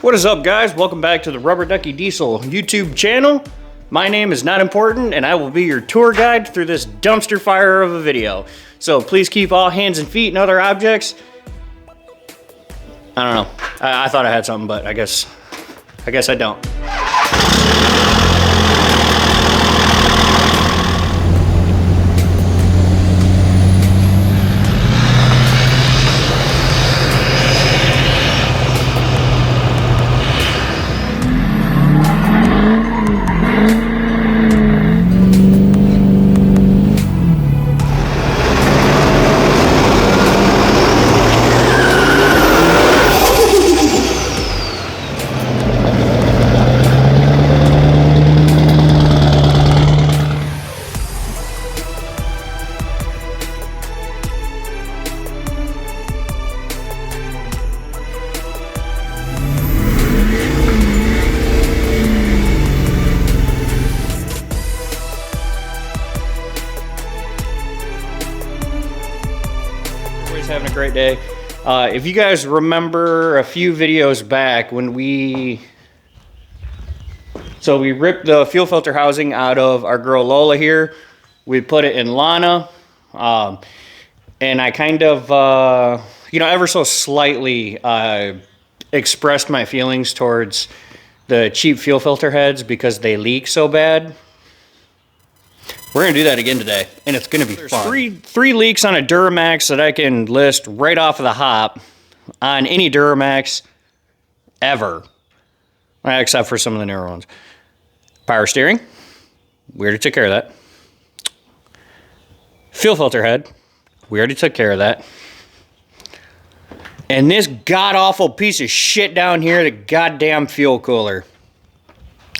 What is up, guys? Welcome back to the Rubber Ducky Diesel YouTube channel. My name is Not Important, and I will be your tour guide through this dumpster fire of a video. So please keep all hands and feet and other objects. I don't know. I thought I had something, but I guess I don't. Having a great day. If you guys remember a few videos back when we ripped the fuel filter housing out of our girl Lola here, we put it in Lana, and I kind of ever so slightly expressed my feelings towards the cheap fuel filter heads because they leak so bad. We're gonna do that again today, and it's gonna be fun. Three leaks on a Duramax that I can list right off of the hop on any Duramax ever, except for some of the newer ones. Power steering, we already took care of that. Fuel filter head, we already took care of that. And this god-awful piece of shit down here, the goddamn fuel cooler.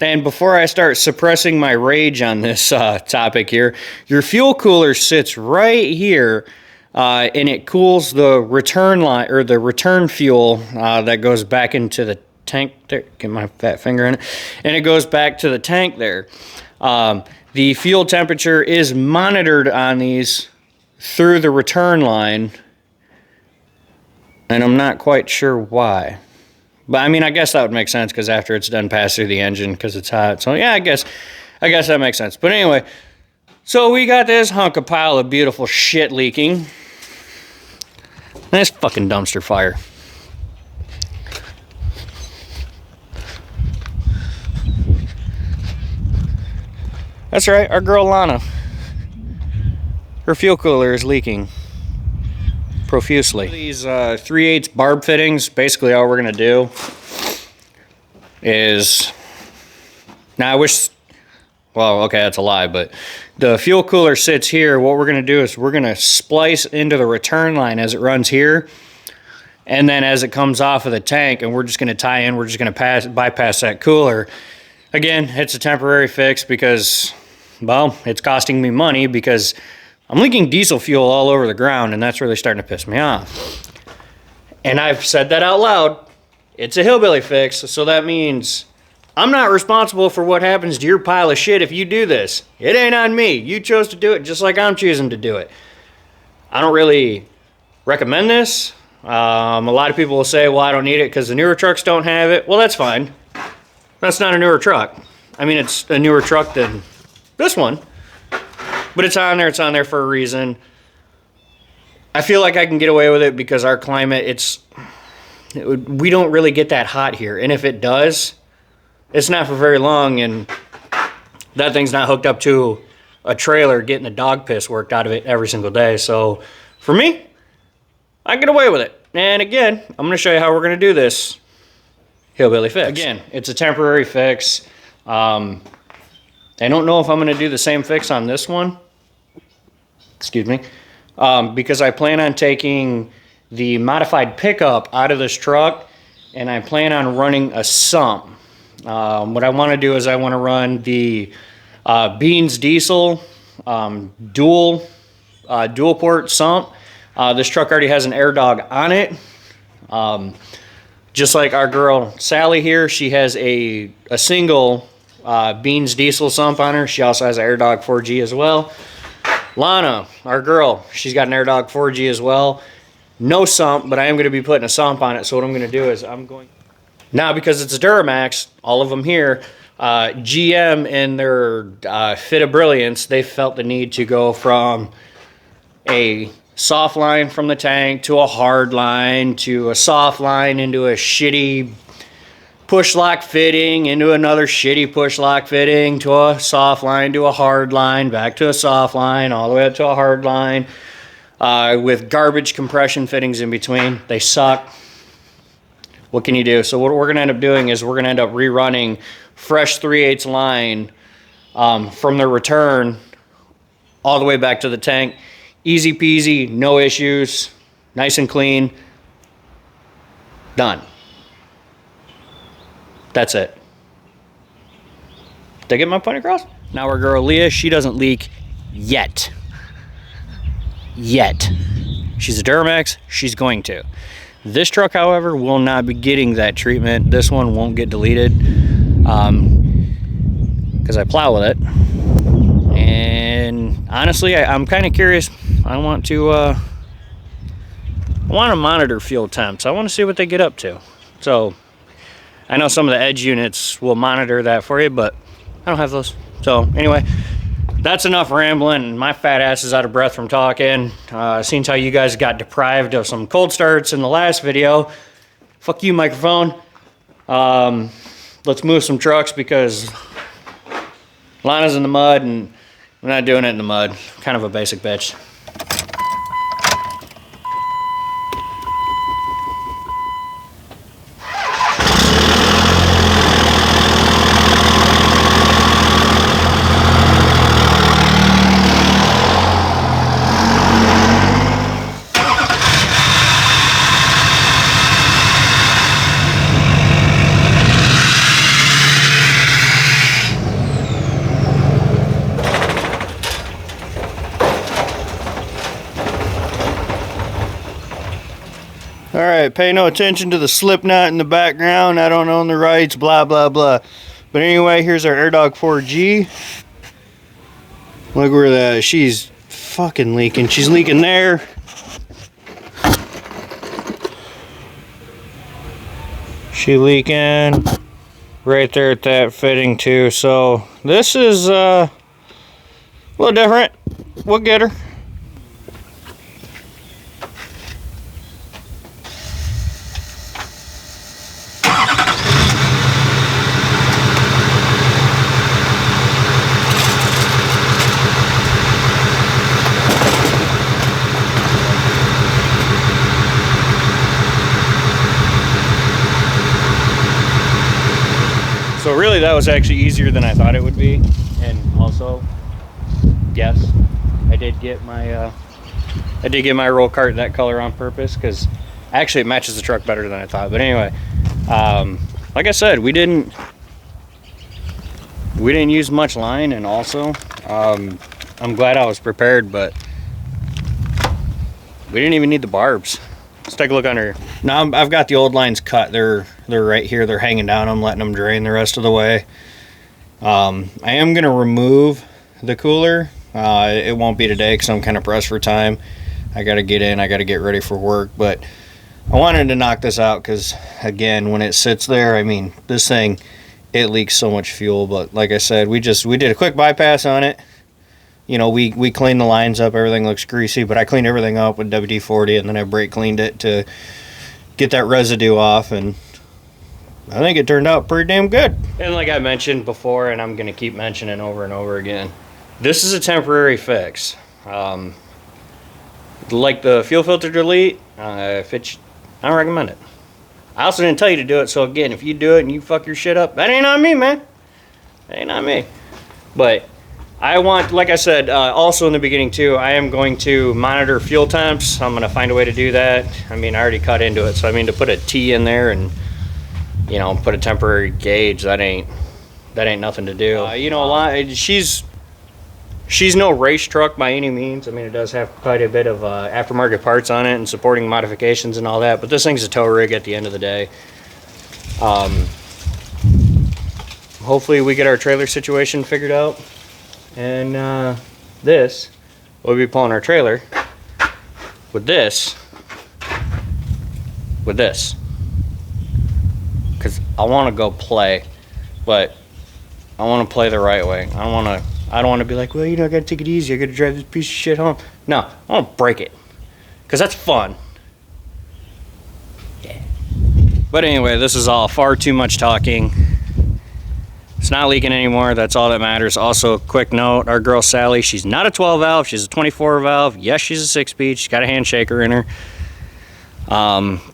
And before I start suppressing my rage on this topic here, your fuel cooler sits right here, and it cools the return line or the return fuel that goes back into the tank there. Get my fat finger in it, and it goes back to the tank there. The fuel temperature is monitored on these through the return line, and I'm not quite sure why. But I mean, I guess that would make sense because after it's done pass through the engine because it's hot. So yeah, I guess that makes sense. But anyway, so we got this hunk of pile of beautiful shit leaking. Nice fucking dumpster fire. That's right, our girl Lana. Her fuel cooler is leaking profusely. These 3/8 barb fittings, basically all we're gonna do is, now I wish, well, okay, that's a lie, but the fuel cooler sits here. What we're gonna do is we're gonna splice into the return line as it runs here, and then as it comes off of the tank, and we're just gonna tie in, we're just gonna bypass that cooler. Again, it's a temporary fix because, well, it's costing me money because I'm leaking diesel fuel all over the ground, and that's really starting to piss me off. And I've said that out loud. It's a hillbilly fix, so that means I'm not responsible for what happens to your pile of shit if you do this. It ain't on me. You chose to do it just like I'm choosing to do it. I don't really recommend this. A lot of people will say, well, I don't need it because the newer trucks don't have it. Well, that's fine. That's not a newer truck. I mean, it's a newer truck than this one. But it's on there for a reason. I feel like I can get away with it because our climate, we don't really get that hot here. And if it does, it's not for very long, and that thing's not hooked up to a trailer getting the dog piss worked out of it every single day. So for me, I get away with it. And again, I'm going to show you how we're going to do this hillbilly fix. Again, it's a temporary fix. I don't know if I'm going to do the same fix on this one. Excuse me. Because I plan on taking the modified pickup out of this truck, and I plan on running a sump. What I want to do is I want to run the Beans Diesel dual port sump. This truck already has an air dog on it. Just like our girl Sally here, she has a single Beans Diesel sump on her. She also has an AirDog 4G as well. Lana, our girl, she's got an AirDog 4G as well. No sump, but I am going to be putting a sump on it. So what I'm going to do is I'm going Now, because it's a Duramax, all of them here, GM in their fit of brilliance, they felt the need to go from a soft line from the tank to a hard line to a soft line into a shitty push lock fitting into another shitty push lock fitting to a soft line to a hard line back to a soft line all the way up to a hard line with garbage compression fittings in between. They suck. What can you do? So what we're going to end up doing is we're going to end up rerunning fresh 3/8 line from the return all the way back to the tank. Easy peasy, no issues, nice and clean. Done. That's it. Did I get my point across? Now our girl Leah, she doesn't leak yet. Yet. She's a Duramax, she's going to. This truck, however, will not be getting that treatment. This one won't get deleted because I plow with it. And honestly, I'm kind of curious. I want to monitor fuel temps. I want to see what they get up to. So I know some of the Edge units will monitor that for you, but I don't have those. So anyway, that's enough rambling. My fat ass is out of breath from talking. Seeing how you guys got deprived of some cold starts in the last video. Fuck you, microphone. Let's move some trucks because Lana's in the mud and we're not doing it in the mud. Kind of a basic bitch. Alright, pay no attention to the slip knot in the background. I don't own the rights, blah, blah, blah. But anyway, here's our AirDog 4G. Look where that, she's fucking leaking. She's leaking there. She leaking right there at that fitting too. So this is a little different. We'll get her. So really that was actually easier than I thought it would be. And also, yes, I did get my roll cart that color on purpose because actually it matches the truck better than I thought. But anyway, like I said, we didn't use much line, and also I'm glad I was prepared, but we didn't even need the barbs. Let's take a look under here. Now I've got the old lines cut. They're right here. They're hanging down. I'm letting them drain the rest of the way. I am going to remove the cooler. It won't be today because I'm kind of pressed for time. I got to get in. I got to get ready for work. But I wanted to knock this out because, again, when it sits there, I mean, this thing, it leaks so much fuel. But like I said, we did a quick bypass on it. You know, we cleaned the lines up. Everything looks greasy, but I cleaned everything up with WD-40, and then I brake cleaned it to get that residue off, and I think it turned out pretty damn good. And like I mentioned before, and I'm going to keep mentioning over and over again, this is a temporary fix. Like the fuel filter delete, I don't recommend it. I also didn't tell you to do it, so again, if you do it and you fuck your shit up, that ain't on me, man. That ain't on me. But I want, like I said, also in the beginning too, I am going to monitor fuel temps. I'm going to find a way to do that. I mean, I already cut into it, so I mean, to put a T in there and, you know, put a temporary gauge, that ain't nothing to do. You know, she's no race truck by any means. I mean, it does have quite a bit of aftermarket parts on it and supporting modifications and all that, but this thing's a tow rig at the end of the day. Hopefully we get our trailer situation figured out. And this, we'll be pulling our trailer with this, because I want to go play, but I want to play the right way. I don't want to be like, well, you know, I gotta take it easy. I gotta drive this piece of shit home. No, I want to break it, because that's fun. Yeah. But anyway, this is all far too much talking. It's not leaking anymore. That's all that matters. Also, quick note, our girl Sally, she's not a 12 valve. She's a 24 valve. Yes, she's a 6-speed. She's got a hand shaker in her.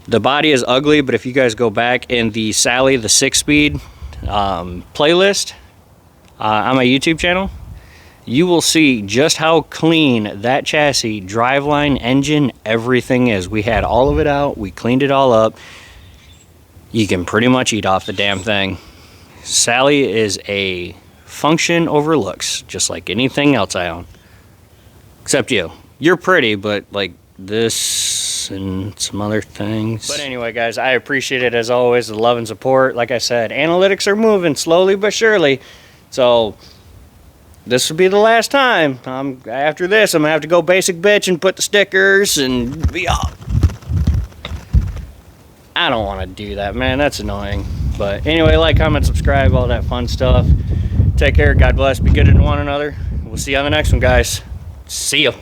The body is ugly, but if you guys go back in the Sally, the 6-speed playlist on my YouTube channel, you will see just how clean that chassis, driveline, engine, everything is. We had all of it out. We cleaned it all up. You can pretty much eat off the damn thing. Sally is a function over looks, just like anything else I own. Except you. You're pretty, but like this and some other things. But anyway, guys, I appreciate it as always, the love and support. Like I said, analytics are moving slowly but surely. So this will be the last time. After this, I'm going to have to go basic bitch and put the stickers and be off. I don't want to do that, man. That's annoying. But anyway, like, comment, subscribe, all that fun stuff. Take care. God bless. Be good to one another. We'll see you on the next one, guys. See ya.